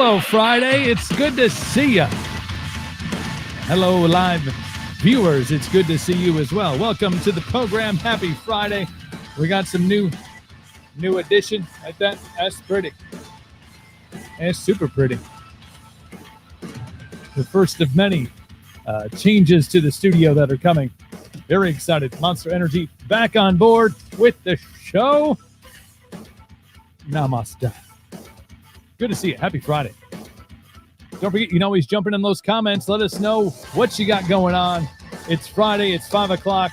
Hello, Friday. It's good to see you. Hello, live viewers. It's good to see you as well. Welcome to the program. Happy Friday. We got some new addition like that. That's pretty. That's super pretty. The first of many changes to the studio that are coming. Very excited. Monster Energy back on board with the show. Namaste. Good to see you. Happy Friday. Don't forget, you can always jump in those comments. Let us know what you got going on. It's Friday. It's 5 o'clock.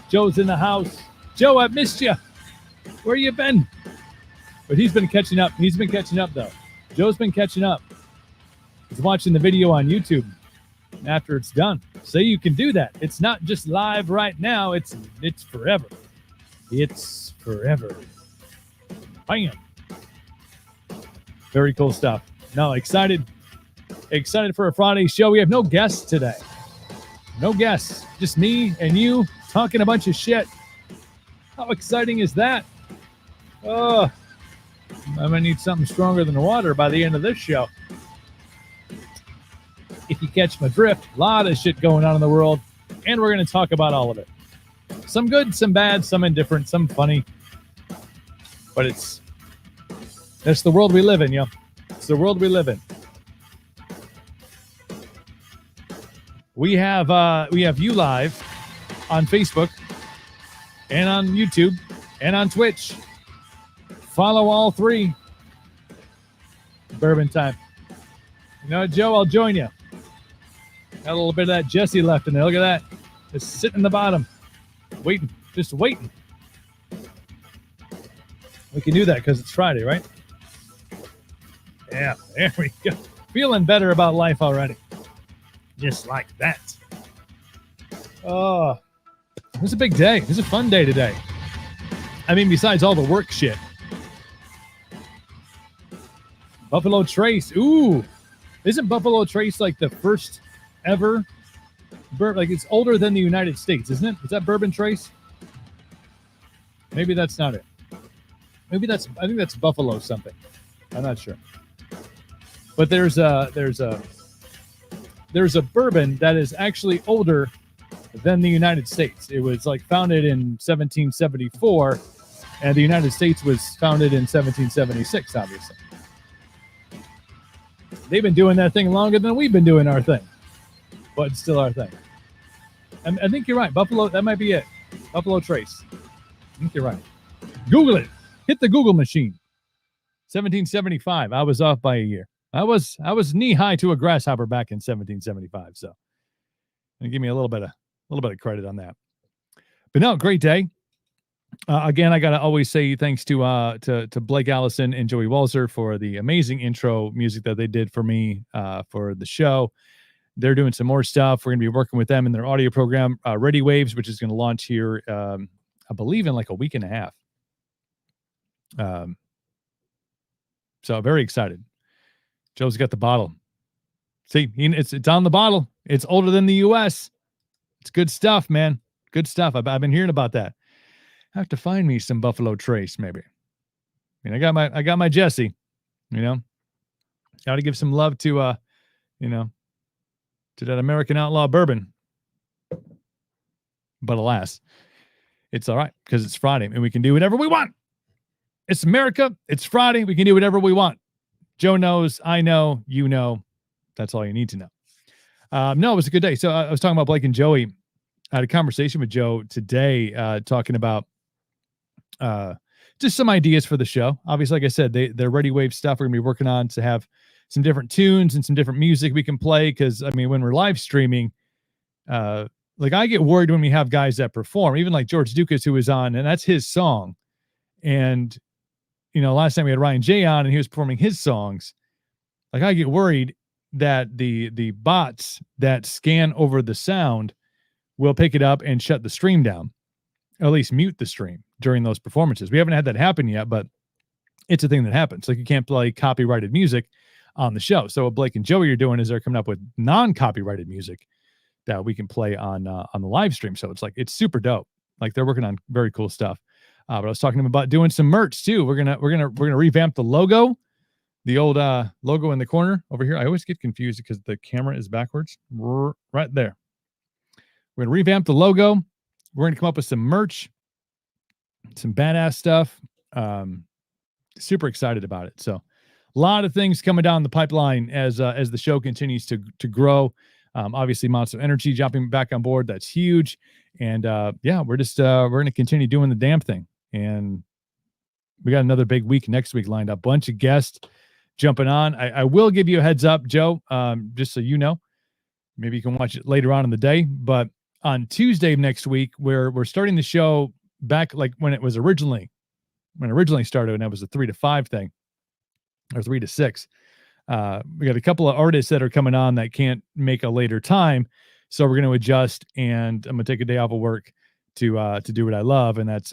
Joe's in the house. Joe, I missed you. Where you been? But he's been catching up. He's been catching up, though. Joe's been catching up. He's watching the video on YouTube after it's done. So you can do that. It's not just live right now. It's forever. It's forever. Bam. Very cool stuff. No, excited for a Friday show. We have no guests today. No guests. Just me and you talking a bunch of shit. How exciting is that? Oh, I might need something stronger than water by the end of this show. If you catch my drift, a lot of shit going on in the world, and we're going to talk about all of it. Some good, some bad, some indifferent, some funny. But that's the world we live in, yo. It's the world we live in. We have you live on Facebook and on YouTube and on Twitch. Follow all three. Bourbon time. You know what, Joe? I'll join you. Got a little bit of that Jesse left in there. Look at that. It's sitting in the bottom. Waiting. Just waiting. We can do that because it's Friday, right? Yeah, there we go. Feeling better about life already. Just like that. Oh, it was a big day. It was a fun day today. I mean, besides all the work shit. Buffalo Trace. Ooh. Isn't Buffalo Trace like the first ever bourbon? Like it's older than the United States, isn't it? Is that Bourbon Trace? Maybe that's not it. I think that's Buffalo something. I'm not sure. But there's a bourbon that is actually older than the United States. It was like founded in 1774, and the United States was founded in 1776, obviously. They've been doing that thing longer than we've been doing our thing. But it's still our thing. I think you're right. Buffalo, that might be it. Buffalo Trace. I think you're right. Google it. Hit the Google machine. 1775. I was off by a year. I was knee high to a grasshopper back in 1775. So, give me a little bit of credit on that. But no, great day. Again, I gotta always say thanks to Blake Allison and Joey Walzer for the amazing intro music that they did for me for the show. They're doing some more stuff. We're gonna be working with them in their audio program, Ready Waves, which is gonna launch here, I believe, in like a week and a half. So very excited. Joe's got the bottle. See, it's on the bottle. It's older than the U.S. It's good stuff, man. Good stuff. I've been hearing about that. I have to find me some Buffalo Trace, maybe. I mean, I got my Jesse. You know, got to give some love to to that American outlaw bourbon. But alas, it's all right because it's Friday and we can do whatever we want. It's America. It's Friday. We can do whatever we want. Joe knows. I know. You know. That's all you need to know. No, it was a good day. So I was talking about Blake and Joey. I had a conversation with Joe today talking about just some ideas for the show. Obviously, like I said, they're Ready Wave stuff we're going to be working on to have some different tunes and some different music we can play. Because, I mean, when we're live streaming, like I get worried when we have guys that perform, even like George Dukas, who was on, and that's his song. And, last time we had Ryan J on and he was performing his songs. Like I get worried that the bots that scan over the sound will pick it up and shut the stream down, or at least mute the stream during those performances. We haven't had that happen yet, but it's a thing that happens. Like you can't play copyrighted music on the show. So what Blake and Joey are doing is they're coming up with non-copyrighted music that we can play on the live stream. So it's super dope. Like they're working on very cool stuff. But I was talking to him about doing some merch too. We're gonna revamp the logo, the old logo in the corner over here. I always get confused because the camera is backwards. Right there. We're gonna revamp the logo. We're gonna come up with some merch, some badass stuff. Super excited about it. So a lot of things coming down the pipeline as the show continues to grow. Obviously Monster Energy jumping back on board. That's huge. And we're going to continue doing the damn thing. And we got another big week next week lined up. Bunch of guests jumping on. I will give you a heads up, Joe, just so you know. Maybe you can watch it later on in the day. But on Tuesday next week, we're starting the show back like when it originally started, and it was a 3 to 5 thing. Or 3 to 6. We got a couple of artists that are coming on that can't make a later time, so we're going to adjust. And I'm going to take a day off of work to do what I love, and that's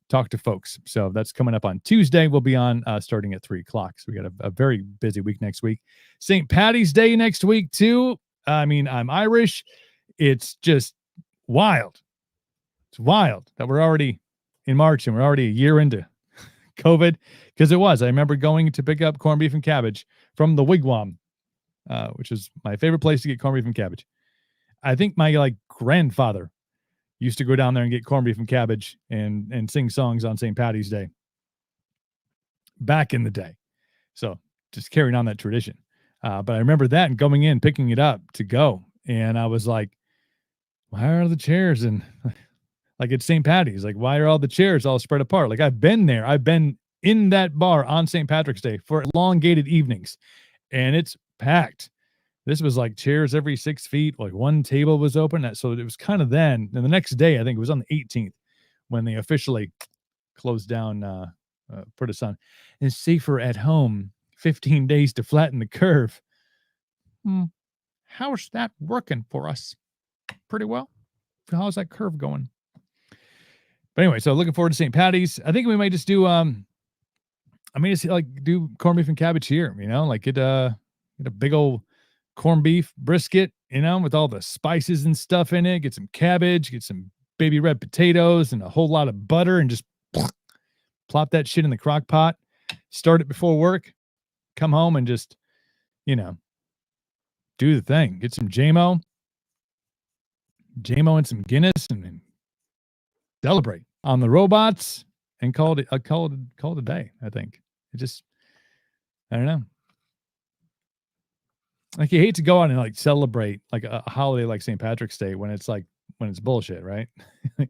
talk to folks. So that's coming up on Tuesday. We'll be on starting at 3:00. So we got a very busy week next week. St. Patty's Day next week too. I mean, I'm Irish. It's just wild. It's wild that we're already in March and we're already a year into COVID, because I remember going to pick up corned beef and cabbage from the Wigwam, which is my favorite place to get corned beef and cabbage. I think my grandfather used to go down there and get corned beef and cabbage and sing songs on St. Patty's Day back in the day. So just carrying on that tradition. But I remember that and going in, picking it up to go. And I was like, why are the chairs and like it's St. Patty's? Like, why are all the chairs all spread apart? Like, I've been there. I've been in that bar on St. Patrick's Day for elongated evenings, and it's packed. This was like chairs every 6 feet. Like one table was open. So it was kind of then. And the next day, I think it was on the 18th, when they officially closed down, put us on. It's safer at home. 15 days to flatten the curve. How's that working for us? Pretty well. How's that curve going? But anyway, so looking forward to St. Patty's. I think we might just do, do corned beef and cabbage here, like get a big old corned beef brisket, with all the spices and stuff in it. Get some cabbage, get some baby red potatoes and a whole lot of butter, and just plop that shit in the crock pot. Start it before work. Come home and just, do the thing. Get some JMO and some Guinness, and celebrate on the robots and call it a day. I think I don't know. Like, you hate to go out and celebrate like a holiday like St. Patrick's Day when it's bullshit, right? Like,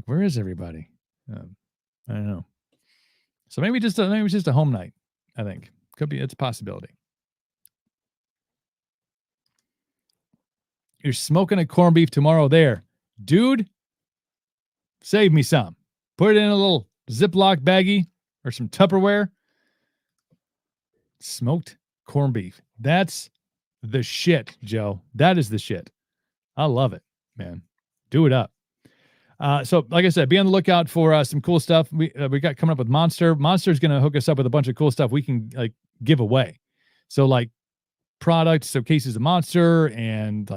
where is everybody? I don't know. So maybe it's just a home night. I think it's a possibility. You're smoking a corned beef tomorrow there, dude. Save me some. Put it in a little Ziploc baggie or some Tupperware. Smoked corned beef. That's the shit, Joe. That is the shit. I love it, man. Do it up. So like I said, be on the lookout for some cool stuff. We got coming up with Monster. Monster's going to hook us up with a bunch of cool stuff we can give away. So products, so cases of Monster and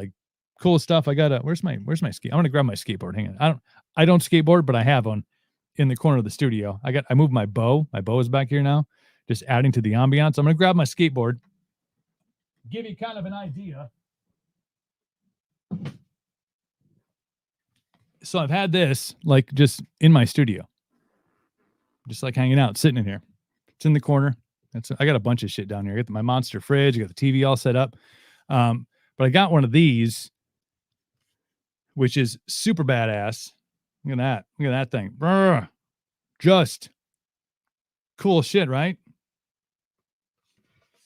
cool stuff. I got where's my skate? I'm going to grab my skateboard. Hang on. I don't skateboard, but I have one in the corner of the studio. I moved my bow. My bow is back here now, just adding to the ambiance. I'm going to grab my skateboard, give you kind of an idea. So I've had this just in my studio, just hanging out, sitting in here. It's in the corner. I got a bunch of shit down here. I got my Monster fridge. I got the TV all set up. But I got one of these, which is super badass. Look at that. Look at that thing. Brr. Just cool shit, right?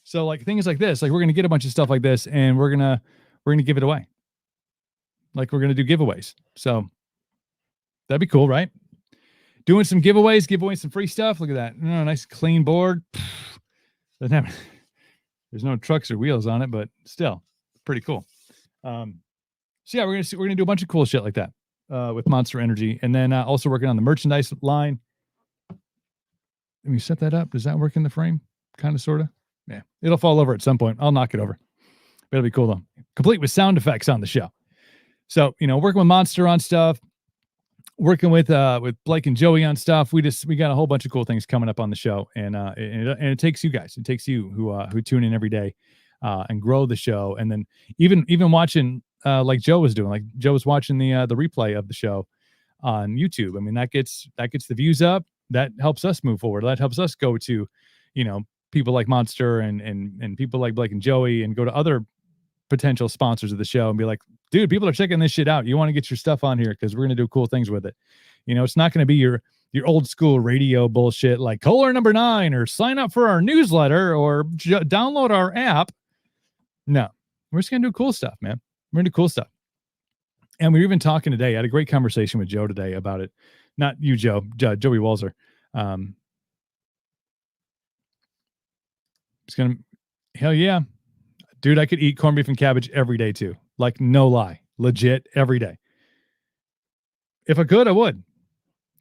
So things like this, we're going to get a bunch of stuff like this, and we're going to give it away. We're going to do giveaways. So that'd be cool, right? Doing some giveaways, give away some free stuff. Look at that. Nice clean board. There's no trucks or wheels on it, but still pretty cool. So yeah, we're going to do a bunch of cool shit like that with Monster Energy. And then also working on the merchandise line. Let me set that up. Does that work in the frame? Kind of, sort of. Yeah, it'll fall over at some point. I'll knock it over. But it'll be cool though. Complete with sound effects on the show. So, working with Monster on stuff. working with Blake and Joey on stuff. We got a whole bunch of cool things coming up on the show, and it takes you guys, it takes you who tune in every day, and grow the show, and then even watching like Joe was doing, like Joe was watching the replay of the show on YouTube. I mean, that gets the views up. That helps us move forward. That helps us go to, people like Monster and people like Blake and Joey, and go to other potential sponsors of the show and be like, dude, people are checking this shit out. You want to get your stuff on here because we're going to do cool things with it. It's not going to be your old school radio bullshit like caller number 9 or sign up for our newsletter or download our app. No, we're just going to do cool stuff, man. We're going to do cool stuff. And we were even talking today. I had a great conversation with Joe today about it. Not you, Joe, Joey Walzer. It's going to, hell yeah. Dude, I could eat corned beef and cabbage every day too. Like, no lie. Legit every day. If I could, I would.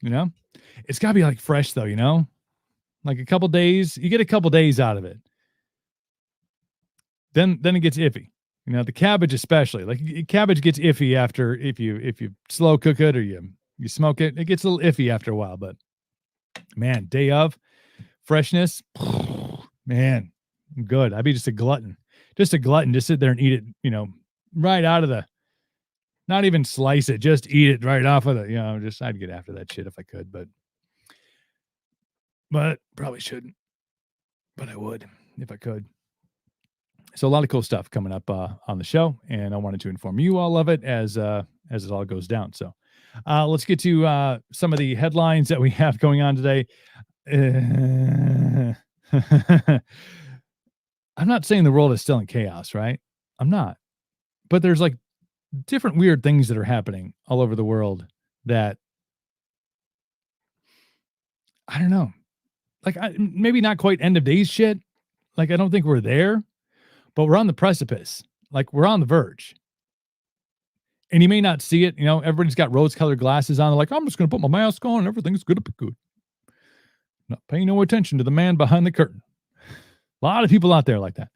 It's got to be like fresh though, like a couple days. You get a couple days out of it. Then it gets iffy. The cabbage especially. Like, cabbage gets iffy after if you slow cook it or you smoke it. It gets a little iffy after a while, but man, day of freshness, man, I'm good. I'd be just a glutton. Just sit there and eat it, right out of the, not even slice it, just eat it right off of the, I'd get after that shit if I could, but probably shouldn't, but I would if I could. So a lot of cool stuff coming up on the show, and I wanted to inform you all of it as it all goes down. So let's get to some of the headlines that we have going on today. I'm not saying the world is still in chaos, right? I'm not. But there's like different weird things that are happening all over the world that, I don't know. Like, maybe not quite end of days shit. Like, I don't think we're there, but we're on the precipice. Like, we're on the verge. And you may not see it. Everybody's got rose-colored glasses on. They're like, I'm just going to put my mask on. Everything's going to be good. Not paying no attention to the man behind the curtain. A lot of people out there like that.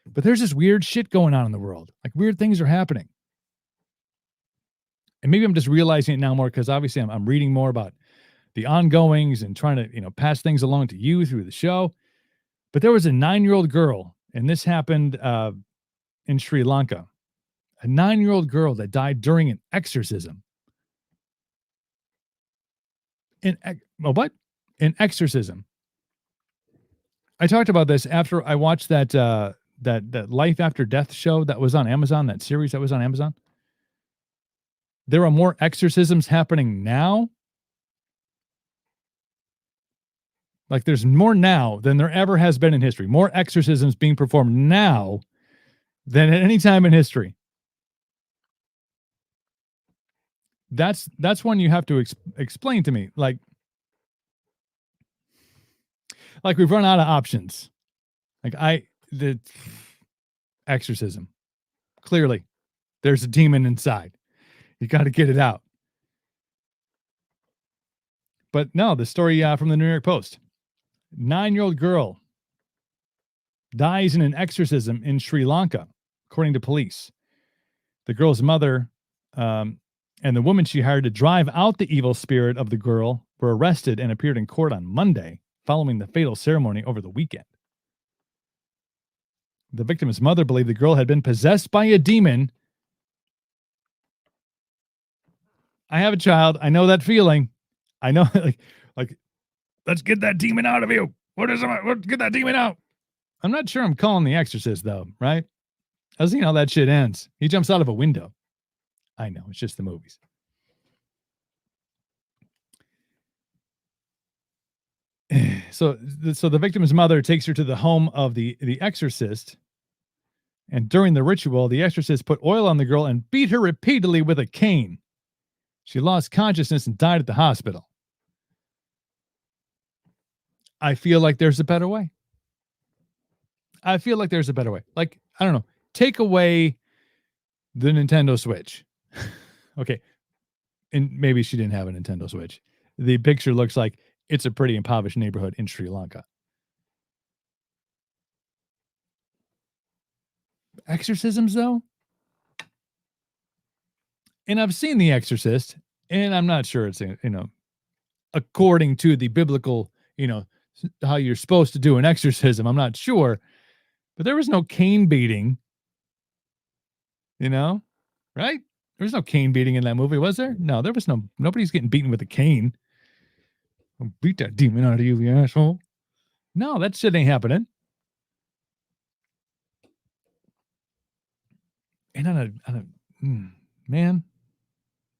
But there's this weird shit going on in the world. Like, weird things are happening. And maybe I'm just realizing it now more because obviously I'm reading more about the ongoings and trying to, pass things along to you through the show. But there was a 9-year-old girl, and this happened in Sri Lanka. A 9-year-old girl that died during an exorcism. An exorcism. I talked about this after I watched that Life After Death show that was on Amazon, that series that was on Amazon. There are more exorcisms happening now. Like, there's more now than there ever has been in history. More exorcisms being performed now than at any time in history. That's one you have to explain to me. Like we've run out of options. Like, the exorcism. Clearly, there's a demon inside. You got to get it out. But no, the story from the New York Post. 9-year-old girl dies in an exorcism in Sri Lanka, according to police. The girl's mother and the woman she hired to drive out the evil spirit of the girl were arrested and appeared in court on Monday following the fatal ceremony over the weekend. The victim's mother believed the girl had been possessed by a demon. I have a child. I know that feeling. I know, like, let's get that demon out of you. Get that demon out. I'm not sure I'm calling The Exorcist, though, right? I've seen how that shit ends. He jumps out of a window. I know, it's just the movies. So the victim's mother takes her to the home of the exorcist. And during the ritual, the exorcist put oil on the girl and beat her repeatedly with a cane. She lost consciousness and died at the hospital. I feel like there's a better way. Like, I don't know. Take away the Nintendo Switch. Okay. And maybe she didn't have a Nintendo Switch. The picture looks like it's a pretty impoverished neighborhood in Sri Lanka. Exorcisms, though? And I've seen The Exorcist, And I'm not sure it's, according to the biblical, how you're supposed to do an exorcism. I'm not sure. But there was no cane beating, right? There was no cane beating in that movie, was there? No, there was nobody's getting beaten with a cane. I'll beat that demon out of you, you asshole. No, that shit ain't happening. And man,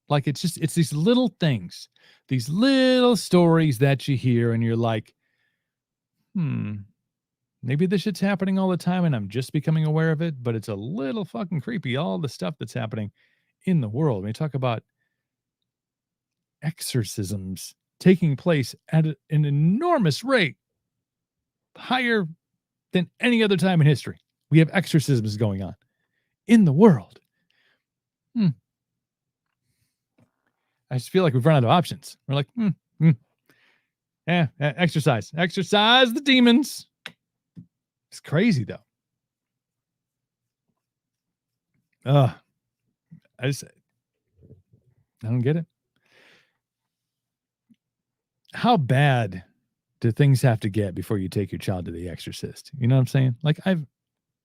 like it's these little things, these little stories that you hear, and you're like, maybe this shit's happening all the time and I'm just becoming aware of it, but it's a little fucking creepy, all the stuff that's happening in the world. When you talk about exorcisms taking place at an enormous rate, higher than any other time in history, we have exorcisms going on in the world. I just feel like we've run out of options. We're like, exercise the demons. It's crazy though. I don't get it. How bad do things have to get before you take your child to the exorcist? You know what I'm saying? Like I've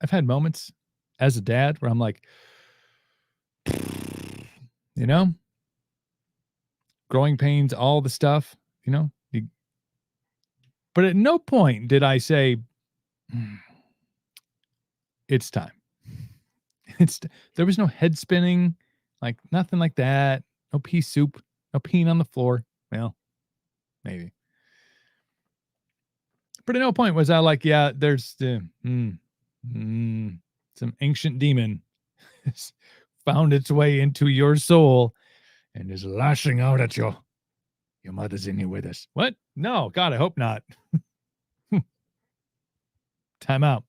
had moments as a dad where I'm like, growing pains, all the stuff, but at no point did I say, it's time. There was no head spinning, like nothing like that. No pea soup, no peeing on the floor. Well, maybe. But at no point was I like, yeah, there's some ancient demon found its way into your soul and is lashing out at you. Your mother's in here with us. What? No, God, I hope not. Time out.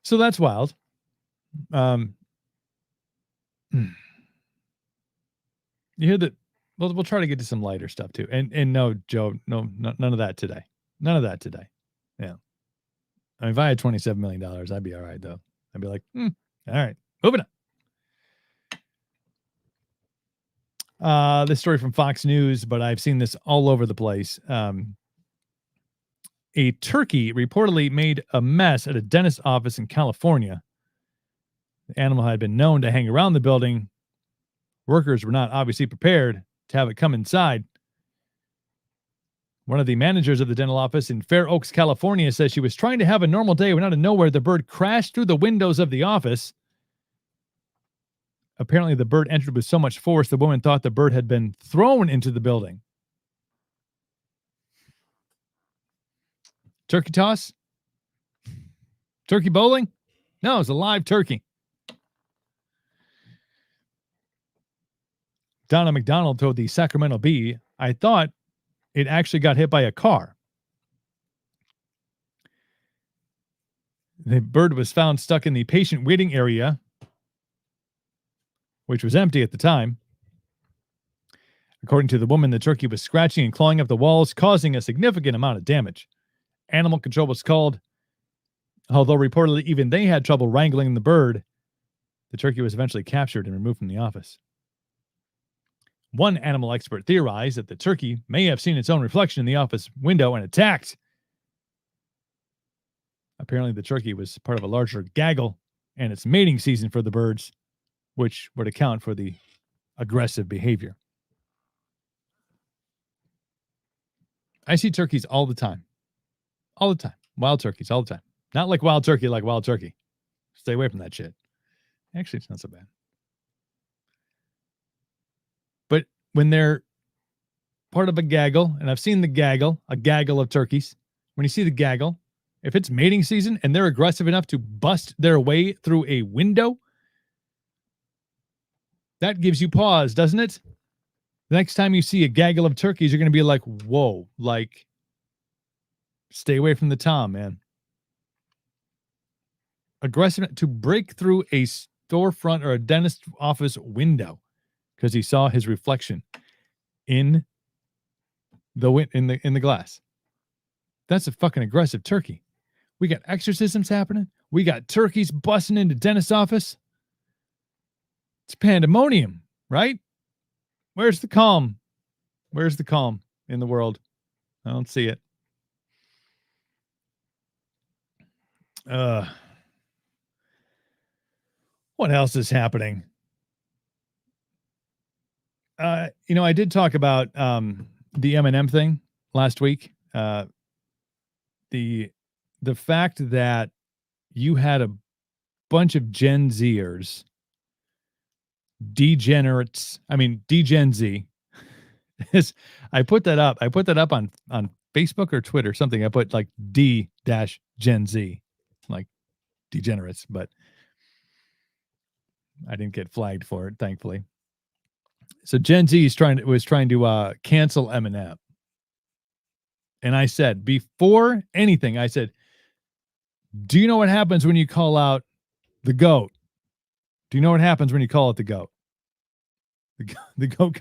So that's wild. You hear that? We'll try to get to some lighter stuff too. And no, Joe, no, none of that today. None of that today. Yeah. I mean, if I had $27 million, I'd be all right though. I'd be like, all right, moving on. This story from Fox News, but I've seen this all over the place. A turkey reportedly made a mess at a dentist's office in California. The animal had been known to hang around the building. Workers were not obviously prepared to have it come inside. One of the managers of the dental office in Fair Oaks, California, says she was trying to have a normal day when out of nowhere the bird crashed through the windows of the office. Apparently, the bird entered with so much force, the woman thought the bird had been thrown into the building. Turkey toss? Turkey bowling? No, it's a live turkey. Donna McDonald told the Sacramento Bee, I thought it actually got hit by a car. The bird was found stuck in the patient waiting area, which was empty at the time. According to the woman, the turkey was scratching and clawing up the walls, causing a significant amount of damage. Animal control was called. Although reportedly even they had trouble wrangling the bird, the turkey was eventually captured and removed from the office. One animal expert theorized that the turkey may have seen its own reflection in the office window and attacked. Apparently, the turkey was part of a larger gaggle, and it's mating season for the birds, which would account for the aggressive behavior. I see turkeys all the time. All the time. Wild turkeys all the time. Not like wild turkey, like wild turkey. Stay away from that shit. Actually, it's not so bad. But when they're part of a gaggle, and I've seen the gaggle, a gaggle of turkeys, when you see the gaggle, if it's mating season and they're aggressive enough to bust their way through a window, that gives you pause, doesn't it? The next time you see a gaggle of turkeys, you're going to be like, whoa, like, stay away from the tom, man. Aggressive to break through a storefront or a dentist office window because he saw his reflection in the glass. That's a fucking aggressive turkey. We got exorcisms happening. We got turkeys busting into dentist office. It's pandemonium, right? Where's the calm? Where's the calm in the world? I don't see it. What else is happening? I did talk about the Eminem thing last week. The fact that you had a bunch of Gen Zers, degenerates. I mean, Degen Z. I put that up. I put that up on Facebook or Twitter, something. I put like D-Gen Z, like degenerates, but I didn't get flagged for it, thankfully. So Gen Z was trying to cancel Eminem. And I said, before anything, I said, do you know what happens when you call out the GOAT? Do you know what happens when you call it the GOAT? The GOAT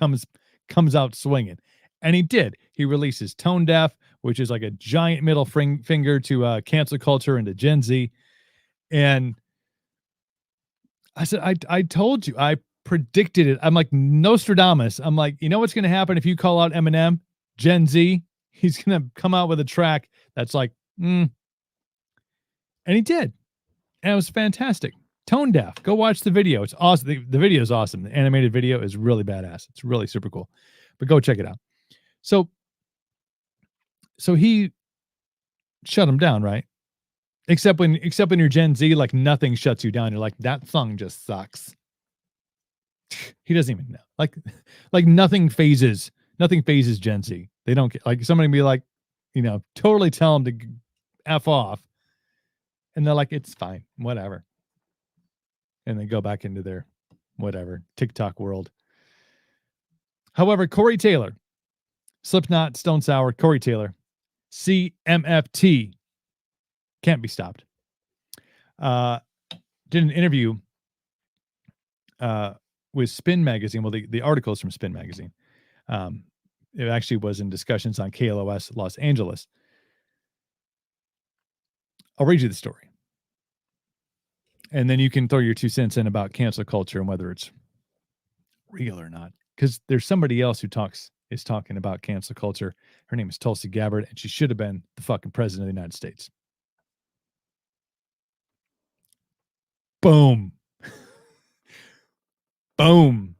comes out swinging. And he did. He releases Tone Deaf, which is like a giant middle finger to cancel culture and to Gen Z. And I said, I told you, I predicted it. I'm like Nostradamus. I'm like, you know what's going to happen if you call out Eminem? Gen Z, he's going to come out with a track that's like, And he did. And it was fantastic. Tone Deaf. Go watch the video. It's awesome. The video is awesome. The animated video is really badass. It's really super cool. But go check it out. So he shut him down, right? Except when you're Gen Z, like nothing shuts you down. You're like, that song just sucks. He doesn't even know. Like nothing phases Gen Z. They don't get, like, somebody be like, totally tell them to F off. And they're like, it's fine, whatever. And they go back into their whatever TikTok world. However, Corey Taylor, Slipknot, Stone Sour, Corey Taylor, CMFT, can't be stopped. Did an interview with Spin Magazine. Well, the article is from Spin Magazine. It actually was in discussions on KLOS Los Angeles. I'll read you the story. And then you can throw your 2 cents in about cancel culture and whether it's real or not. Because there's somebody else who is talking about cancel culture. Her name is Tulsi Gabbard, and she should have been the fucking president of the United States. Boom. Boom.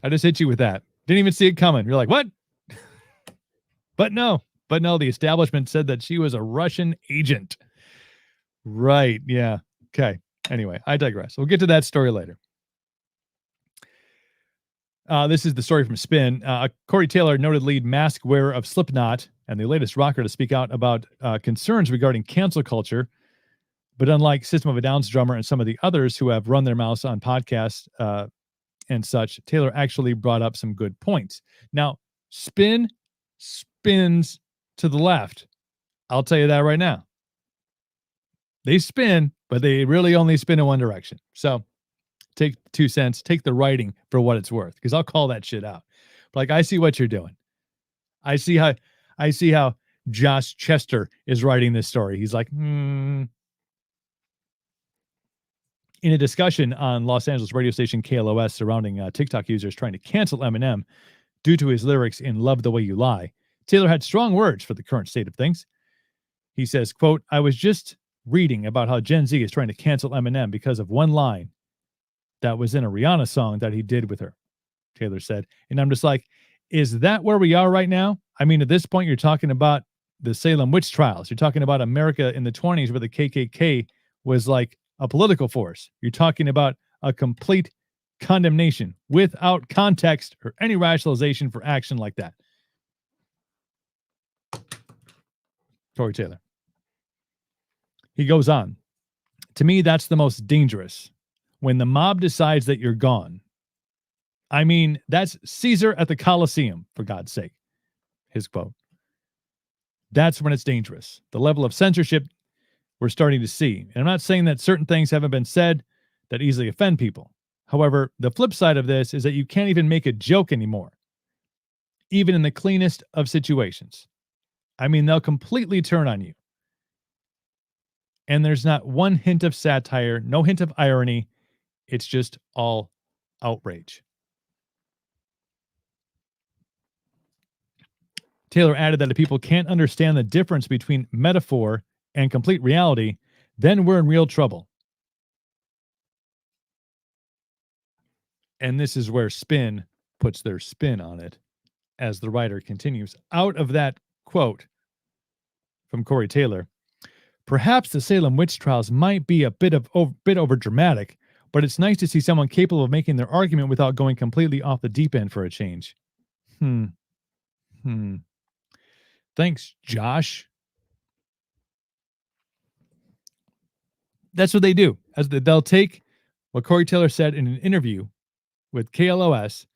I just hit you with that. Didn't even see it coming. You're like, what? But no, the establishment said that she was a Russian agent. Right. Yeah. Okay. Anyway, I digress. We'll get to that story later. This is the story from Spin. Corey Taylor, noted lead mask wearer of Slipknot and the latest rocker to speak out about concerns regarding cancel culture. But unlike System of a Down's drummer and some of the others who have run their mouths on podcasts and such, Taylor actually brought up some good points. Now, Spin spins to the left. I'll tell you that right now. They spin, but they really only spin in one direction. So take 2 cents, take the writing for what it's worth, because I'll call that shit out. But like, I see what you're doing. I see how Josh Chester is writing this story. He's like, In a discussion on Los Angeles radio station KLOS surrounding TikTok users trying to cancel Eminem due to his lyrics in Love the Way You Lie, Taylor had strong words for the current state of things. He says, quote, I was just reading about how Gen Z is trying to cancel Eminem because of one line that was in a Rihanna song that he did with her, Taylor said. And I'm just like, is that where we are right now? I mean, at this point, you're talking about the Salem witch trials. You're talking about America in the 1920s where the KKK was like a political force. You're talking about a complete condemnation without context or any rationalization for action like that. Corey Taylor. He goes on. To me, that's the most dangerous. When the mob decides that you're gone. I mean, that's Caesar at the Colosseum, for God's sake. His quote. That's when it's dangerous. The level of censorship we're starting to see. And I'm not saying that certain things haven't been said that easily offend people. However, the flip side of this is that you can't even make a joke anymore, even in the cleanest of situations. I mean, they'll completely turn on you. And there's not one hint of satire, no hint of irony. It's just all outrage. Taylor added that if people can't understand the difference between metaphor and complete reality, then we're in real trouble. And this is where Spin puts their spin on it as the writer continues. Out of that quote from Corey Taylor, perhaps the Salem witch trials might be a bit over dramatic, but it's nice to see someone capable of making their argument without going completely off the deep end for a change. Thanks, Josh. That's what they do. They'll take what Corey Taylor said in an interview with KLOS,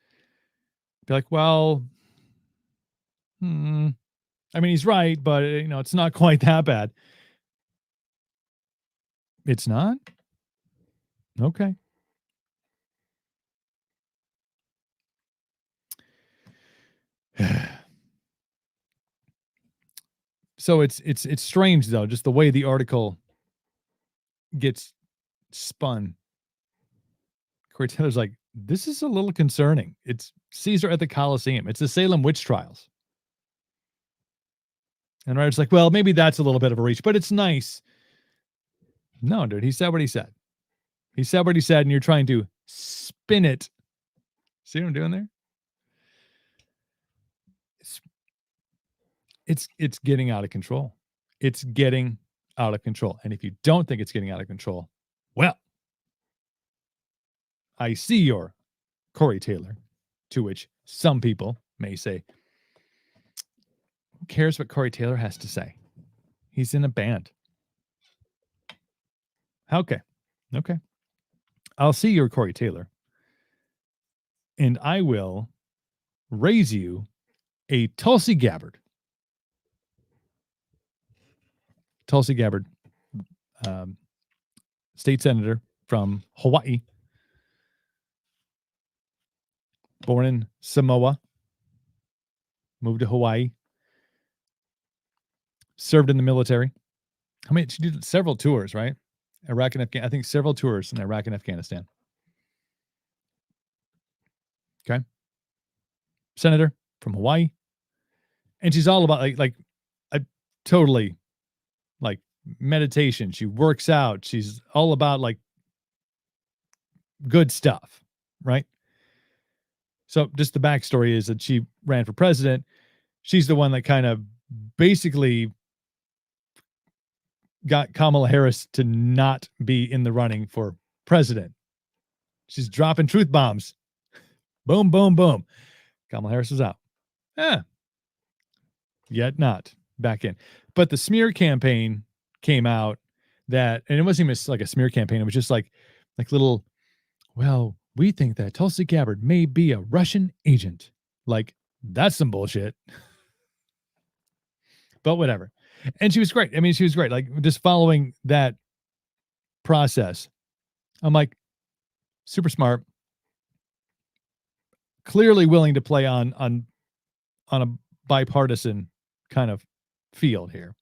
be like, well, I mean, he's right, but it's not quite that bad. It's not? Okay. So it's strange though, just the way the article gets spun. Corey Taylor's like, this is a little concerning. It's Caesar at the Colosseum. It's the Salem witch trials. And writer's like, well, maybe that's a little bit of a reach, but it's nice. No, dude, he said what he said. He said what he said, and you're trying to spin it. See what I'm doing there? It's getting out of control. It's getting out of control. And if you don't think it's getting out of control, well, I see your Corey Taylor, to which some people may say, who cares what Corey Taylor has to say? He's in a band. Okay. I'll see your Corey Taylor, and I will raise you a Tulsi Gabbard. Tulsi Gabbard, state senator from Hawaii, born in Samoa, moved to Hawaii, served in the military. I mean, she did several tours, right? Iraq and Afghanistan. I think several tours in Iraq and Afghanistan. Okay. Senator from Hawaii. And she's all about like totally like meditation. She works out. She's all about like good stuff, right? So just the backstory is that she ran for president. She's the one that kind of basically got Kamala Harris to not be in the running for president. She's dropping truth bombs. Boom, boom, boom. Kamala Harris was out. Yet not back in. But the smear campaign came out and it wasn't even like a smear campaign. It was just like little, well, we think that Tulsi Gabbard may be a Russian agent. Like, that's some bullshit. But whatever. And she was great. I mean, she was great. Like, just following that process, I'm like, super smart, clearly willing to play on a bipartisan kind of field here,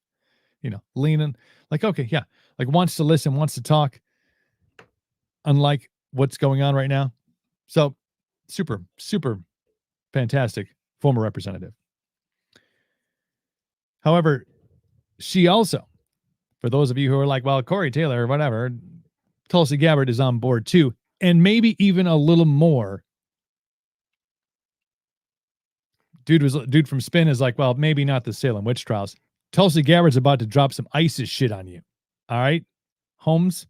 leaning like, okay, yeah, like wants to listen, wants to talk, unlike what's going on right now. So super, super fantastic former representative. However, she also, for those of you who are like, well, Corey Taylor, whatever, Tulsi Gabbard is on board too, and maybe even a little more. Dude from Spin is like, well, maybe not the Salem witch trials. Tulsi Gabbard's about to drop some ISIS shit on you. All right, Holmes.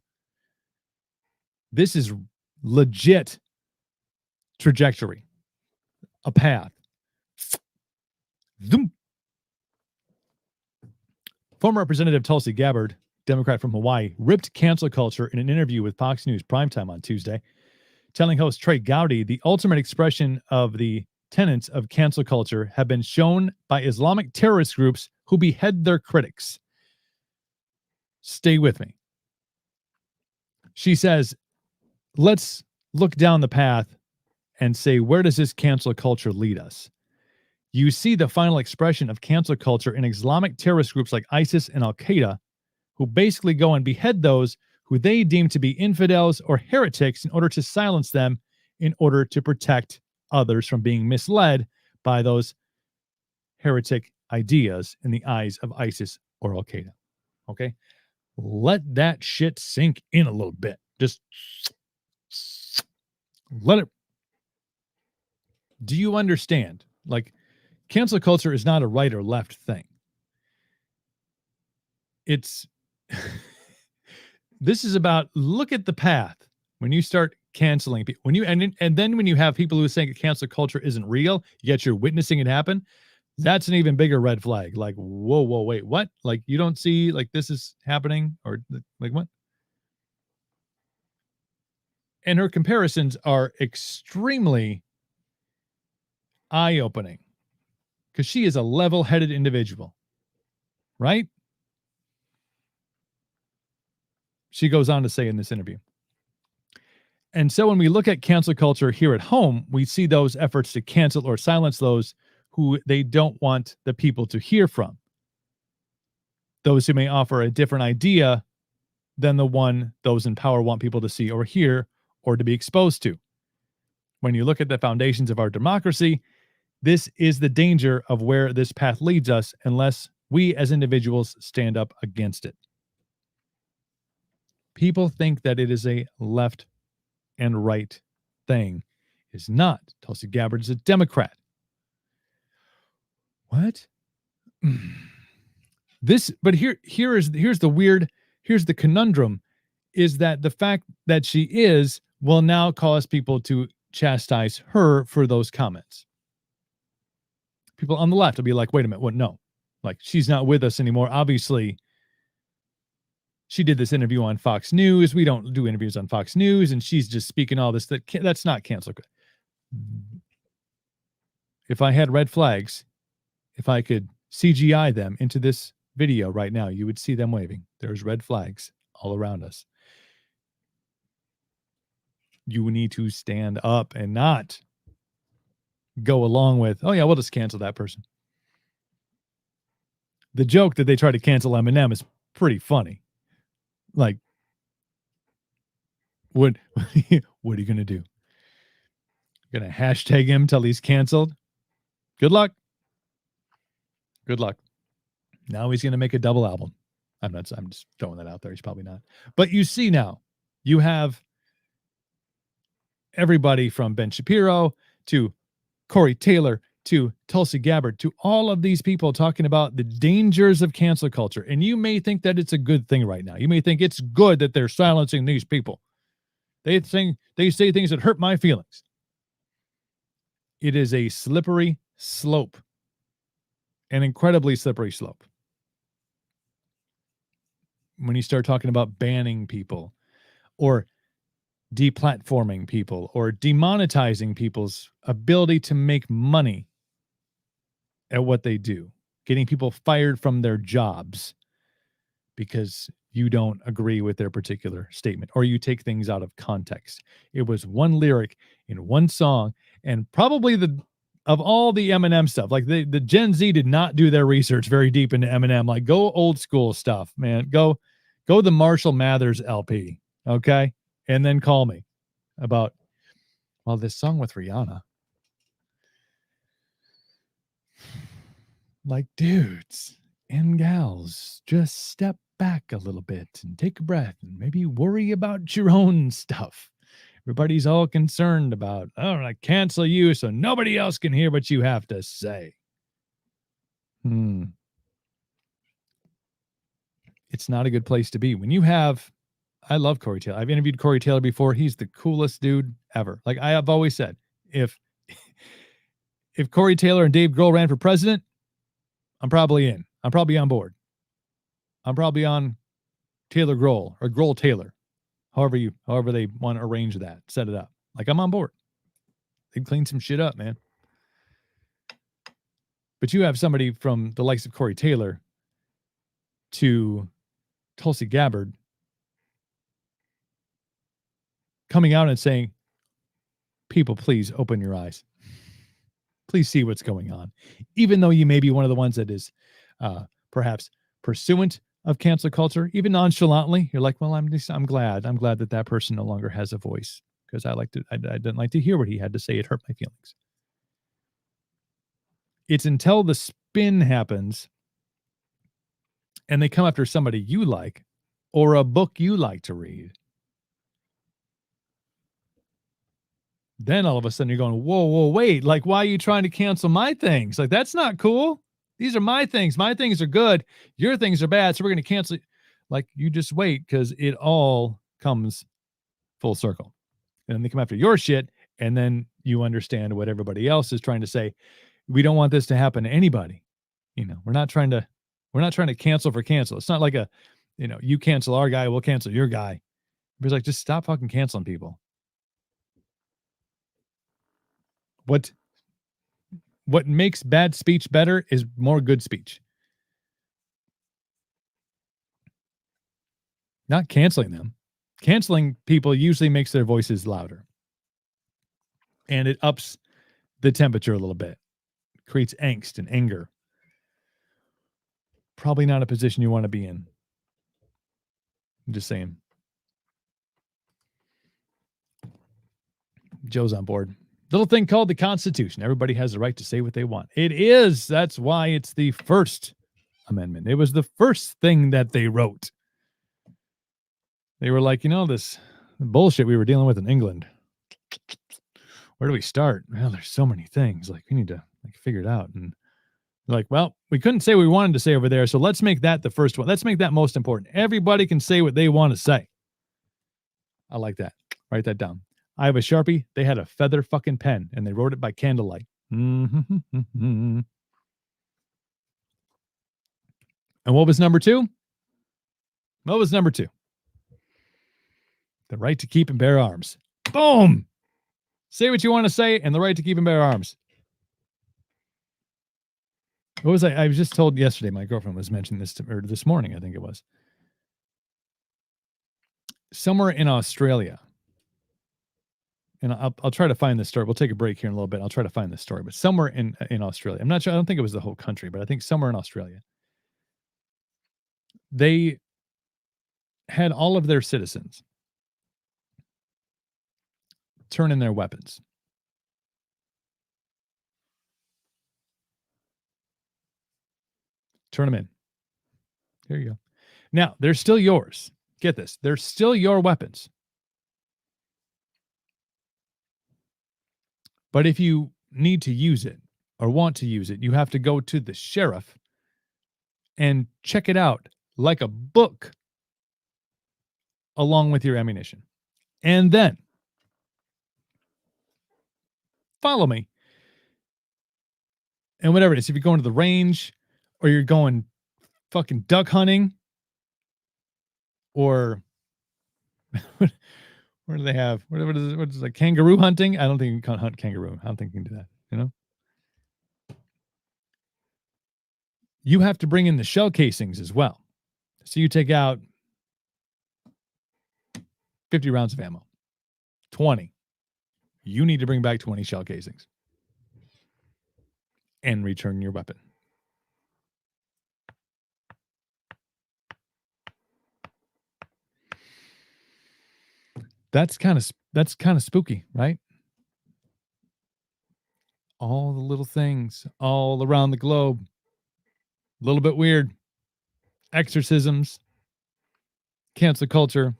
This is legit trajectory, a path. Zoom. Former Representative Tulsi Gabbard, Democrat from Hawaii, ripped cancel culture in an interview with Fox News Primetime on Tuesday, telling host Trey Gowdy the ultimate expression of the tenets of cancel culture have been shown by Islamic terrorist groups who behead their critics. Stay with me. She says, let's look down the path and say, where does this cancel culture lead us? You see the final expression of cancel culture in Islamic terrorist groups like ISIS and Al-Qaeda, who basically go and behead those who they deem to be infidels or heretics in order to silence them in order to protect others from being misled by those heretic ideas in the eyes of ISIS or Al Qaeda. Okay. Let that shit sink in a little bit. Just let it. Do you understand? Like, cancel culture is not a right or left thing. It's this is about, look at the path. When you start canceling people, when you and then when you have people who think cancel culture isn't real, yet you're witnessing it happen, that's an even bigger red flag. Like, whoa, wait, what? Like, you don't see like this is happening, or like what? And her comparisons are extremely eye-opening because she is a level-headed individual, right? She goes on to say in this interview. And so when we look at cancel culture here at home, we see those efforts to cancel or silence those who they don't want the people to hear from. Those who may offer a different idea than the one those in power want people to see or hear or to be exposed to. When you look at the foundations of our democracy, this is the danger of where this path leads us unless we as individuals stand up against it. People think that it is a left and right thing. It's not. Tulsi Gabbard is a Democrat. What? But here's the conundrum, is that the fact that she is will now cause people to chastise her for those comments. People on the left will be like, wait a minute, what? No, like, she's not with us anymore. Obviously, she did this interview on Fox News. We don't do interviews on Fox News, and she's just speaking all this. That's not cancel. If I had red flags, if I could CGI them into this video right now, you would see them waving. There's red flags all around us. You need to stand up and not go along with, oh yeah, we'll just cancel that person. The joke that they try to cancel Eminem is pretty funny. Like, what are you going to do? Going to hashtag him till he's canceled? Good luck. Good luck. Now he's going to make a double album. I'm just throwing that out there. He's probably not. But you see now, you have everybody from Ben Shapiro to Corey Taylor to Tulsi Gabbard to all of these people talking about the dangers of cancel culture. And you may think that it's a good thing right now. You may think it's good that they're silencing these people. They say things that hurt my feelings. It is a slippery slope, an incredibly slippery slope. When you start talking about banning people or deplatforming people or demonetizing people's ability to make money at what they do, getting people fired from their jobs because you don't agree with their particular statement or you take things out of context. It was one lyric in one song, and probably of all the Eminem stuff, like the Gen Z did not do their research very deep into Eminem. Like, go old school stuff, man. Go the Marshall Mathers LP, okay? And then call me about, well, this song with Rihanna. Like, dudes and gals, just step back a little bit and take a breath and maybe worry about your own stuff. Everybody's all concerned about, oh, I cancel you so nobody else can hear what you have to say. It's not a good place to be. When you have, I love Corey Taylor. I've interviewed Corey Taylor before. He's the coolest dude ever. Like I have always said, if Corey Taylor and Dave Grohl ran for president, I'm probably in. I'm probably on board. I'm probably on Taylor Grohl or Grohl Taylor. However they want to arrange that, set it up. Like, I'm on board. They'd clean some shit up, man. But you have somebody from the likes of Corey Taylor to Tulsi Gabbard coming out and saying, people, please open your eyes. Please see what's going on. Even though you may be one of the ones that is perhaps pursuant of cancel culture, even nonchalantly, you're like, well, I'm glad that person no longer has a voice. because I didn't like to hear what he had to say. It hurt my feelings. It's until the spin happens and they come after somebody you like or a book you like to read. Then all of a sudden you're going, whoa, wait. Like, why are you trying to cancel my things? Like, that's not cool. These are my things. My things are good. Your things are bad. So we're going to cancel it. Like, you just wait, because it all comes full circle. And then they come after your shit. And then you understand what everybody else is trying to say. We don't want this to happen to anybody. We're not trying to cancel for cancel. It's not like you cancel our guy, we'll cancel your guy. It's like, just stop fucking canceling people. What makes bad speech better is more good speech. Not canceling them. Canceling people usually makes their voices louder. And it ups the temperature a little bit. Creates angst and anger. Probably not a position you want to be in. I'm just saying. Joe's on board. Little thing called the Constitution. Everybody has the right to say what they want. It is. That's why it's the First Amendment. It was the first thing that they wrote. They were like, this bullshit we were dealing with in England. Where do we start? Well, there's so many things. Like, we need to figure it out. And like, well, we couldn't say what we wanted to say over there, so let's make that the first one. Let's make that most important. Everybody can say what they want to say. I like that. Write that down. I have a Sharpie. They had a feather fucking pen, and they wrote it by candlelight. And what was number 2? What was number 2? The right to keep and bear arms. Boom! Say what you want to say, and the right to keep and bear arms. What was I was just told yesterday, my girlfriend was mentioning this or this morning, I think it was. Somewhere in Australia. And I'll try to find this story. We'll take a break here in a little bit. I'll try to find this story. But somewhere in Australia, I'm not sure. I don't think it was the whole country, but I think somewhere in Australia, they had all of their citizens turn in their weapons. Turn them in. Here you go. Now, they're still yours. Get this. They're still your weapons. But if you need to use it or want to use it, you have to go to the sheriff and check it out like a book along with your ammunition. And then, follow me. And whatever it is, if you're going to the range or you're going fucking duck hunting or where do they have? What is it, like kangaroo hunting? I don't think you can hunt kangaroo. I don't think you can do that. You have to bring in the shell casings as well. So you take out 50 rounds of ammo. 20. You need to bring back 20 shell casings. And return your weapon. That's kind of spooky, right? All the little things all around the globe. A little bit weird. Exorcisms. Cancel culture.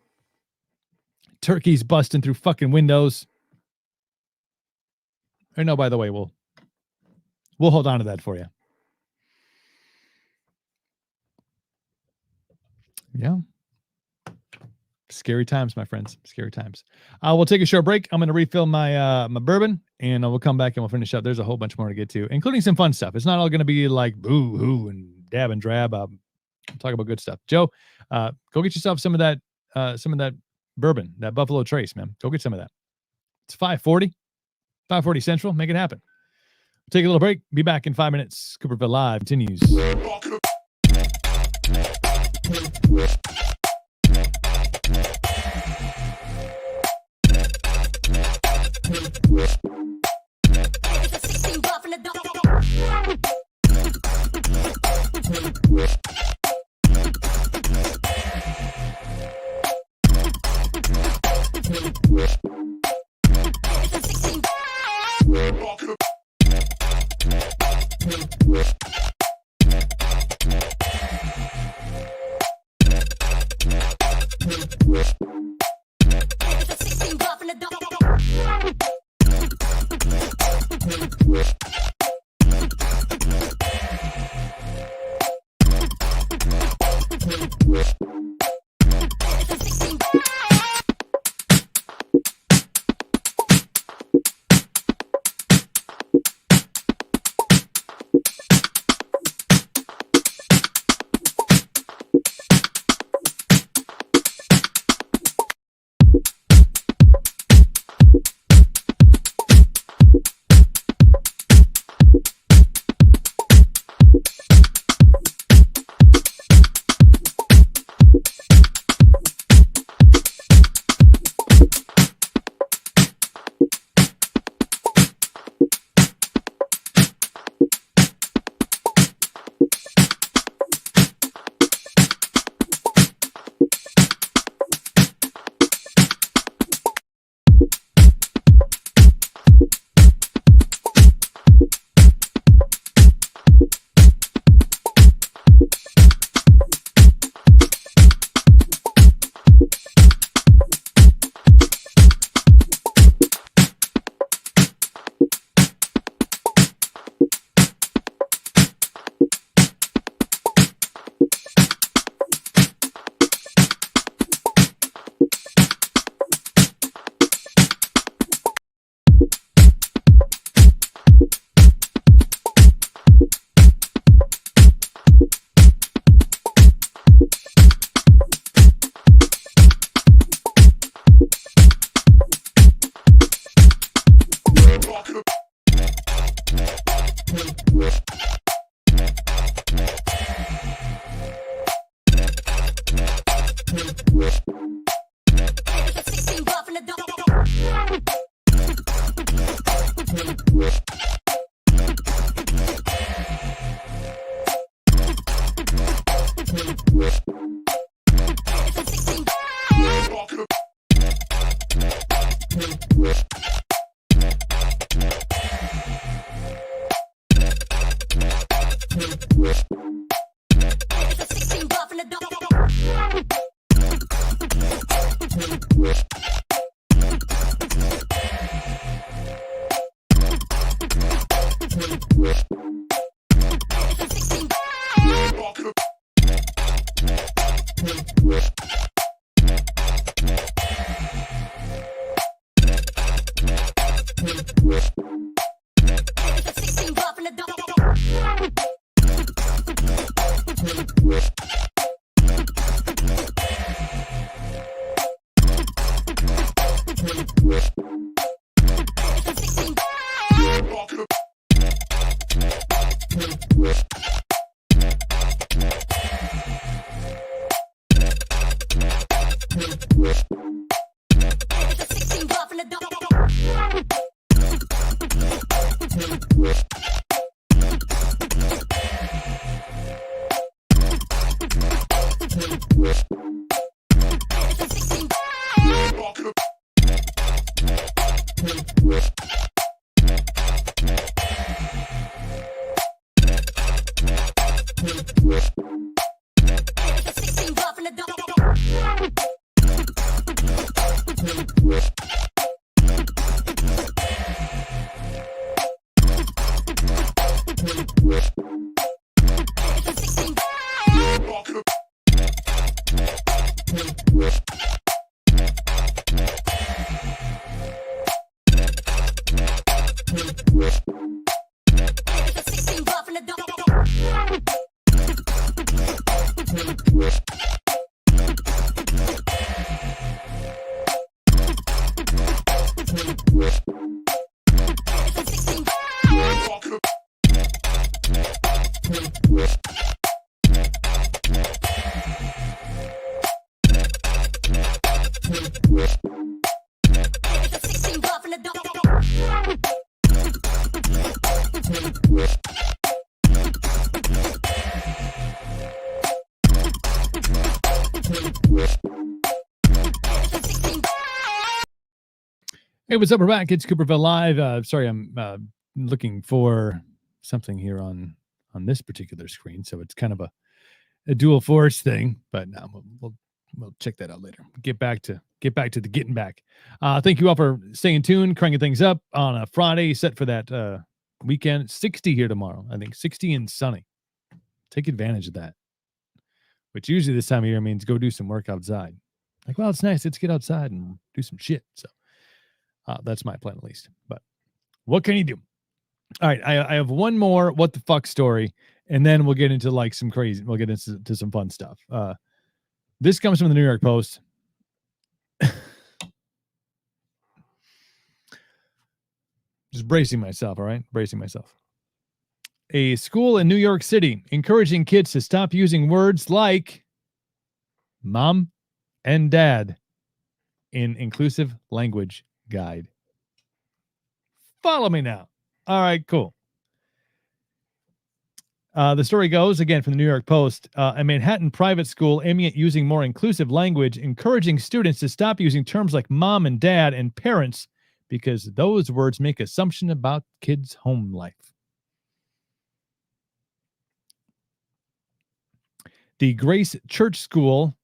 Turkeys busting through fucking windows. I know, by the way, we'll hold on to that for you. Yeah. Scary times, my friends. Scary times. We'll take a short break. I'm going to refill my my bourbon, and we'll come back and we'll finish up. There's a whole bunch more to get to, including some fun stuff. It's not all going to be like boo-hoo and dab and drab. I'll talk about good stuff. Joe, go get yourself some of that bourbon, that Buffalo Trace, man. Go get some of that. It's 5:40 Central. Make it happen. Take a little break. Be back in 5 minutes. Cooperville Live continues. Hey, what's up? We're back. It's Cooperville Live. Sorry, I'm looking for something here on this particular screen, so it's kind of a dual force thing. But no, we'll check that out later. Get back to the getting back. Thank you all for staying tuned, cranking things up on a Friday, set for that weekend. 60 here tomorrow, I think 60 and sunny. Take advantage of that. Which usually this time of year means go do some work outside. Like, well, it's nice. Let's get outside and do some shit. So. That's my plan, at least. But what can you do? All right, I have one more what the fuck story, and then we'll get into like some crazy. We'll get into some fun stuff. This comes from the New York Post. Just bracing myself. All right, bracing myself. A school in New York City encouraging kids to stop using words like "mom" and "dad" in inclusive language guide. Follow me now. All right, cool. The story goes, again, from the New York Post, a Manhattan private school aiming at using more inclusive language, encouraging students to stop using terms like mom and dad and parents because those words make assumption about kids' home life. The Grace Church School,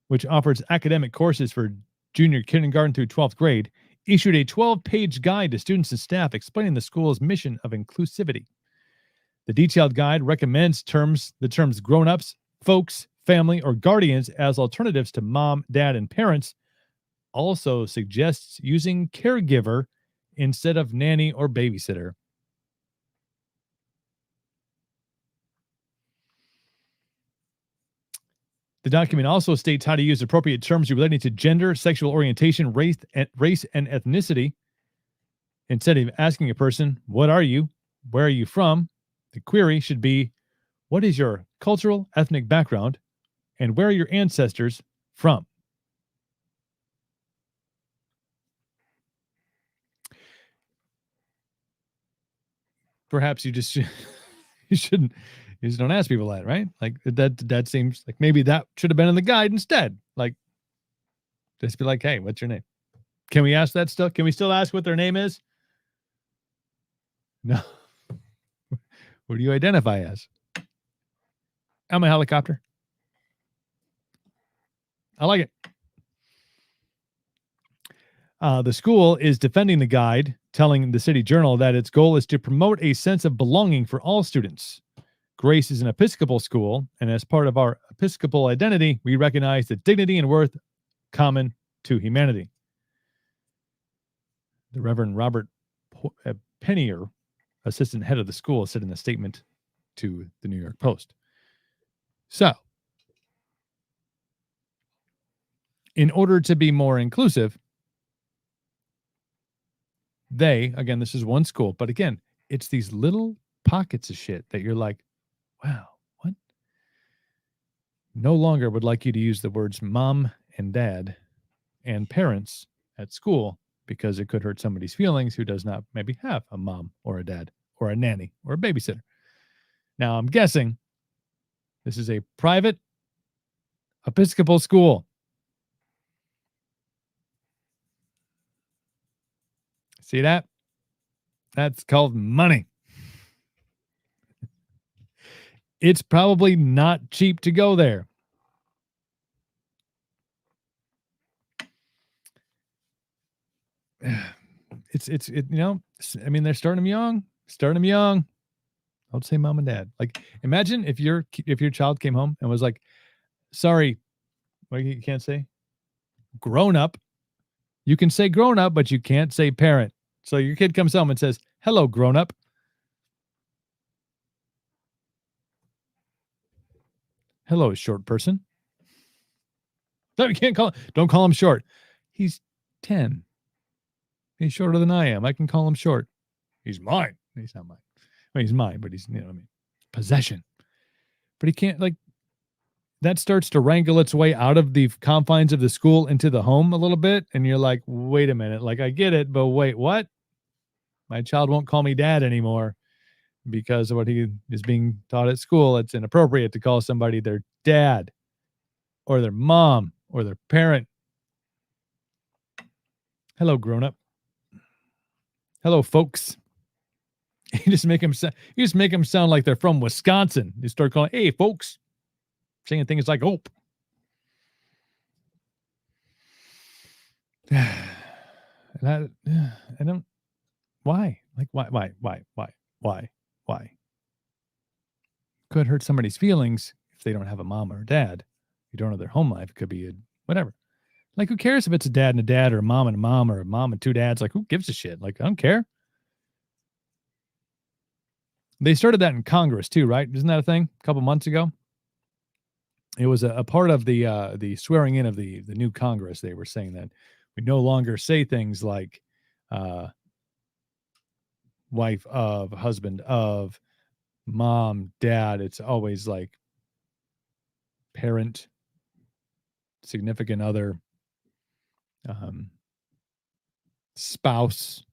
which offers academic courses for junior kindergarten through 12th grade, issued a 12-page guide to students and staff explaining the school's mission of inclusivity. The detailed guide recommends the terms grown-ups, folks, family, or guardians as alternatives to mom, dad, and parents. Also suggests using caregiver instead of nanny or babysitter. The document also states how to use appropriate terms relating to gender, sexual orientation, race, and ethnicity. Instead of asking a person, "What are you? Where are you from?" the query should be, "What is your cultural, ethnic background? And where are your ancestors from?" Perhaps you just you shouldn't. You just don't ask people that, right? Like that seems like maybe that should have been in the guide instead. Like, just be like, "Hey, what's your name?" Can we ask that still? Can we still ask what their name is? No. What do you identify as? I'm a helicopter. I like it. The school is defending the guide, telling the City Journal that its goal is to promote a sense of belonging for all students. Grace is an Episcopal school, and as part of our Episcopal identity, we recognize the dignity and worth common to humanity. The Reverend Robert Pennier, assistant head of the school, said in a statement to the New York Post. So, in order to be more inclusive, again, this is one school, but again, it's these little pockets of shit that you're like, wow, what? No longer would like you to use the words mom and dad and parents at school because it could hurt somebody's feelings who does not maybe have a mom or a dad or a nanny or a babysitter. Now, I'm guessing this is a private Episcopal school. See that? That's called money. It's probably not cheap to go there. It's you know, I mean, they're starting them young. I would say mom and dad. Like, imagine if your child came home and was like, sorry, what you can't say? Grown up. You can say grown up, but you can't say parent. So your kid comes home and says, hello, grown up. Hello, short person. No, you can't don't call him short. He's 10. He's shorter than I am. I can call him short. He's mine. He's not mine. Well, he's mine, but he's, you know what I mean? Possession. But he can't, like, that starts to wrangle its way out of the confines of the school into the home a little bit. And you're like, wait a minute. Like, I get it, but wait, what? My child won't call me dad anymore because of what he is being taught at school. It's inappropriate to call somebody their dad or their mom or their parent. Hello, grown up. Hello, folks. You just make them sound like they're from Wisconsin. You start calling, hey, folks, saying things like "hope." And I don't. Why? Like, why? Could hurt somebody's feelings if they don't have a mom or a dad. You don't know their home life. It could be whatever. Like, who cares if it's a dad and a dad or a mom or a mom and two dads? Like, who gives a shit? Like, I don't care. They started that in Congress too, right? Isn't that a thing? A couple months ago, it was a part of the swearing in of the new Congress. They were saying that we no longer say things like wife of, husband of, mom, dad. It's always like parent, significant other, spouse.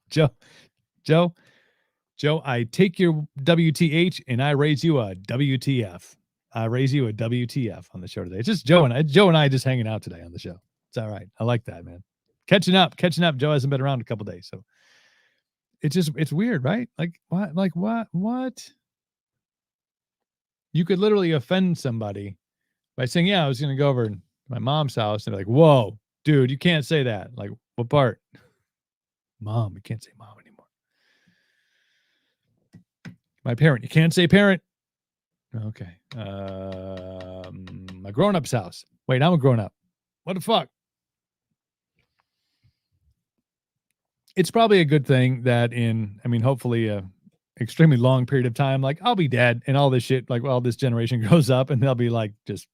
Joe, I take your WTH and I raise you a WTF. I raise you a WTF on the show today. It's just Joe and I just hanging out today on the show. It's all right. I like that, man. Catching up. Joe hasn't been around a couple days, so it's weird, right? Like what? Like what? You could literally offend somebody by saying, "Yeah, I was going to go over to my mom's house," and they're like, "Whoa, dude, you can't say that." Like, what part? Mom, you can't say mom anymore. My parent, you can't say parent. Okay. My grown-up's house. Wait, I'm a grown-up. What the fuck? It's probably a good thing that hopefully a extremely long period of time, like I'll be dead and all this shit, like this generation grows up and they'll be like, just,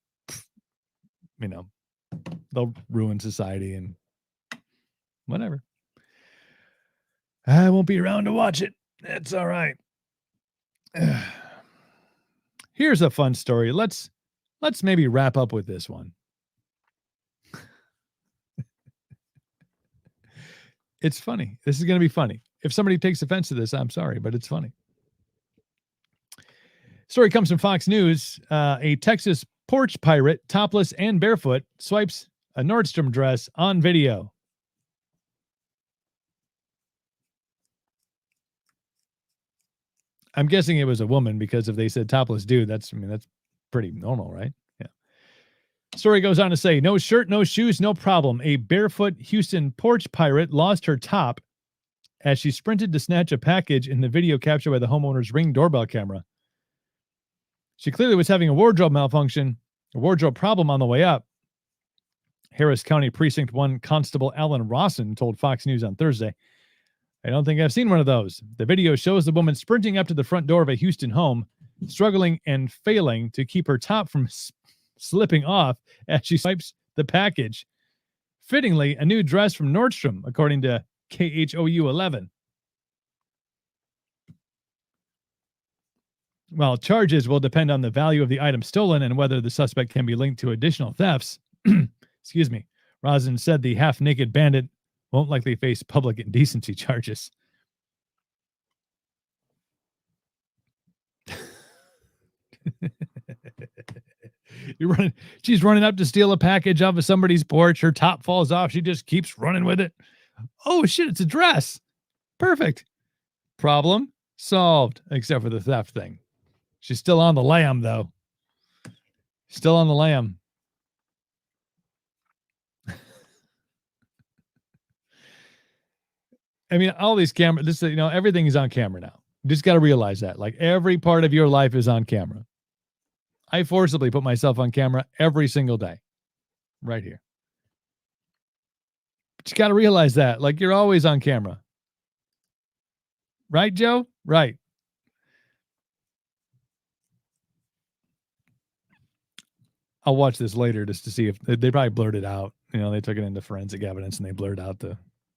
they'll ruin society and whatever. I won't be around to watch it. That's all right. Here's a fun story. Let's maybe wrap up with this one. It's funny. This is going to be funny. If somebody takes offense to this, I'm sorry, but it's funny. Story comes from Fox News. A Texas porch pirate, topless and barefoot, swipes a Nordstrom dress on video. I'm guessing it was a woman because if they said topless dude, that's pretty normal, right? Yeah. Story goes on to say, no shirt, no shoes, no problem. A barefoot Houston porch pirate lost her top as she sprinted to snatch a package in the video captured by the homeowner's Ring doorbell camera. She clearly was having a wardrobe malfunction, a wardrobe problem on the way up. Harris County Precinct 1 Constable Alan Rawson told Fox News on Thursday, I don't think I've seen one of those. The video shows the woman sprinting up to the front door of a Houston home, struggling and failing to keep her top from slipping off as she swipes the package. Fittingly, a new dress from Nordstrom, according to KHOU 11. While charges will depend on the value of the item stolen and whether the suspect can be linked to additional thefts, excuse me, Rosen said the half-naked bandit won't likely face public indecency charges. She's running up to steal a package off of somebody's porch. Her top falls off. She just keeps running with it. Oh, shit, it's a dress. Perfect. Problem solved, except for the theft thing. She's still on the lam, though. Still on the lam. I mean, all these cameras, everything is on camera now. You just got to realize that. Like, every part of your life is on camera. I forcibly put myself on camera every single day. Right here. But you got to realize that. Like, you're always on camera. Right, Joe? Right. I'll watch this later just to see if they probably blurred it out. They took it into forensic evidence and they blurred out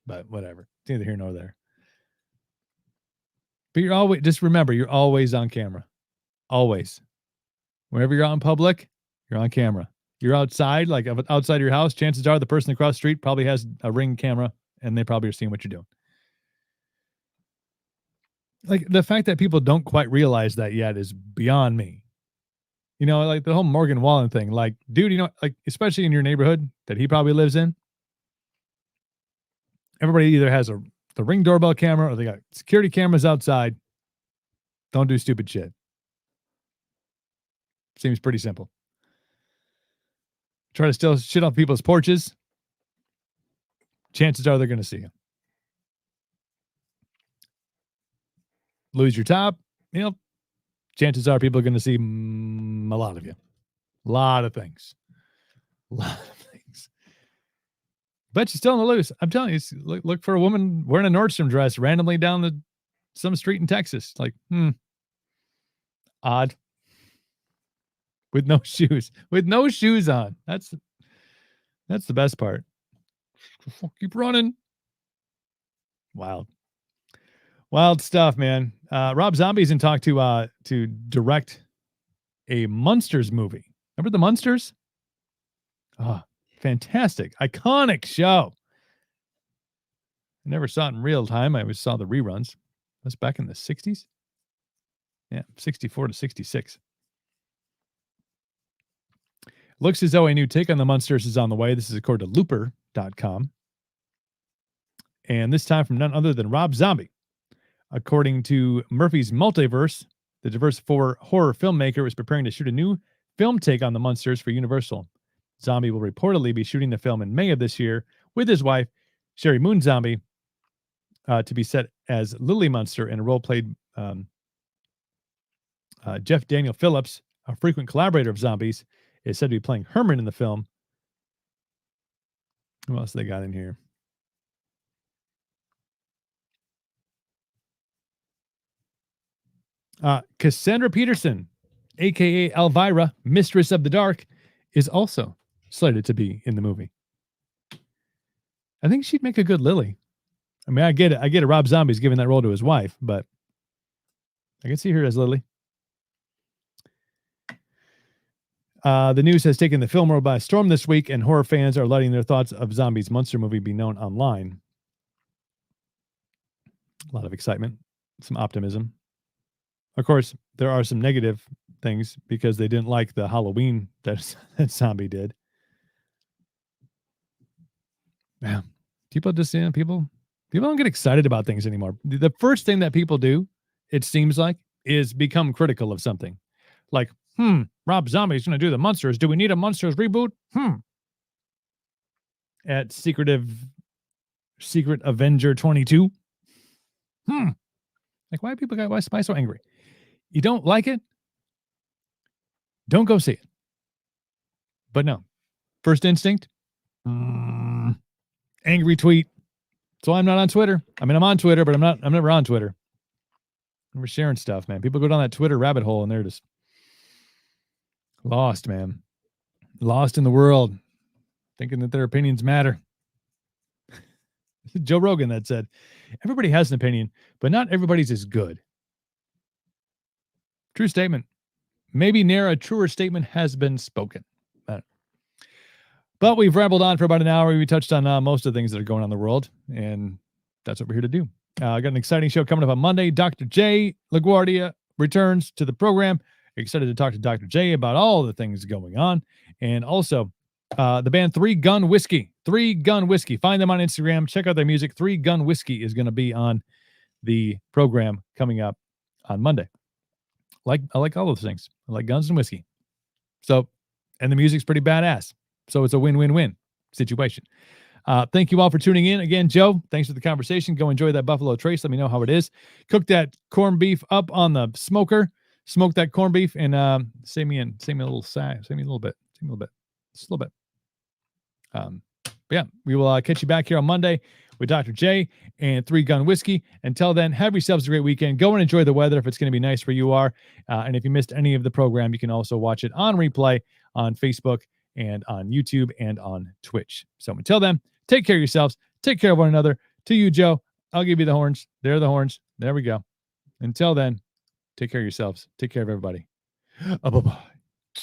but whatever. It's neither here nor there. But just remember, you're always on camera. Always. Whenever you're out in public, you're on camera. You're outside, like outside your house, chances are the person across the street probably has a Ring camera and they probably are seeing what you're doing. Like, the fact that people don't quite realize that yet is beyond me. Like the whole Morgan Wallen thing. Like, dude, like, especially in your neighborhood that he probably lives in, everybody either has the Ring doorbell camera or they got security cameras outside. Don't do stupid shit. Seems pretty simple. Try to steal shit off people's porches. Chances are they're going to see you. Lose your top. Chances are people are going to see a lot of you. A lot of things. But she's still on the loose. I'm telling you, look for a woman wearing a Nordstrom dress randomly down some street in Texas. Like, odd. With no shoes. With no shoes on. That's the best part. Keep running. Wild stuff, man. Rob Zombie's in talk to direct a Munsters movie. Remember the Munsters? Oh, fantastic. Iconic show. I never saw it in real time. I always saw the reruns. That's back in the 60s. Yeah, 64 to 66. Looks as though a new take on the Munsters is on the way. This is according to Looper.com. And this time from none other than Rob Zombie. According to Murphy's Multiverse, the diverse horror filmmaker is preparing to shoot a new film take on the Munsters for Universal. Zombie will reportedly be shooting the film in May of this year with his wife, Sherry Moon Zombie, to be set as Lily Munster in a role played Jeff Daniel Phillips, a frequent collaborator of Zombies, is said to be playing Herman in the film. Who else they got in here? Cassandra Peterson, a.k.a. Elvira, Mistress of the Dark, is also slated to be in the movie. I think she'd make a good Lily. I mean, I get it. I get it. Rob Zombie's giving that role to his wife, but I can see her as Lily. The news has taken the film world by storm this week, and horror fans are letting their thoughts of Zombie's Munster movie be known online. A lot of excitement, some optimism. Of course, there are some negative things because they didn't like the Halloween that zombie did. Yeah, people just people don't get excited about things anymore. The first thing that people do, it seems like, is become critical of something. Like, Rob Zombie's going to do the Munsters. Do we need a Munsters reboot? At Secret Avenger 22. Like, why so angry? You don't like it? Don't go see it. But no, first instinct, angry tweet. So I'm not on Twitter. I mean, I'm on Twitter, but I'm never on Twitter. We're sharing stuff, man. People go down that Twitter rabbit hole and they're just lost, man. Lost in the world, thinking that their opinions matter. Joe Rogan that said, everybody has an opinion, but not everybody's as good. True statement. Maybe ne'er a truer statement has been spoken. But we've rambled on for about an hour. We touched on most of the things that are going on in the world, and that's what we're here to do. I got an exciting show coming up on Monday. Dr. J. LaGuardia returns to the program. Excited to talk to Dr. J about all the things going on. And also, the band 3 Gun Whiskey. 3 Gun Whiskey. Find them on Instagram. Check out their music. 3 Gun Whiskey is going to be on the program coming up on Monday. I like all those things. I like guns and whiskey. So, and the music's pretty badass. So it's a win-win-win situation. Thank you all for tuning in. Again, Joe, thanks for the conversation. Go enjoy that Buffalo Trace. Let me know how it is. Cook that corned beef up on the smoker. Smoke that corned beef and save me a little bit. Just a little bit. But yeah, we will catch you back here on Monday with Dr. J and 3 Gun Whiskey. Until then, have yourselves a great weekend. Go and enjoy the weather if it's going to be nice where you are. And if you missed any of the program, you can also watch it on replay on Facebook and on YouTube and on Twitch. So until then, take care of yourselves. Take care of one another. To you, Joe, I'll give you the horns. There are the horns. There we go. Until then, take care of yourselves. Take care of everybody. Bye-bye.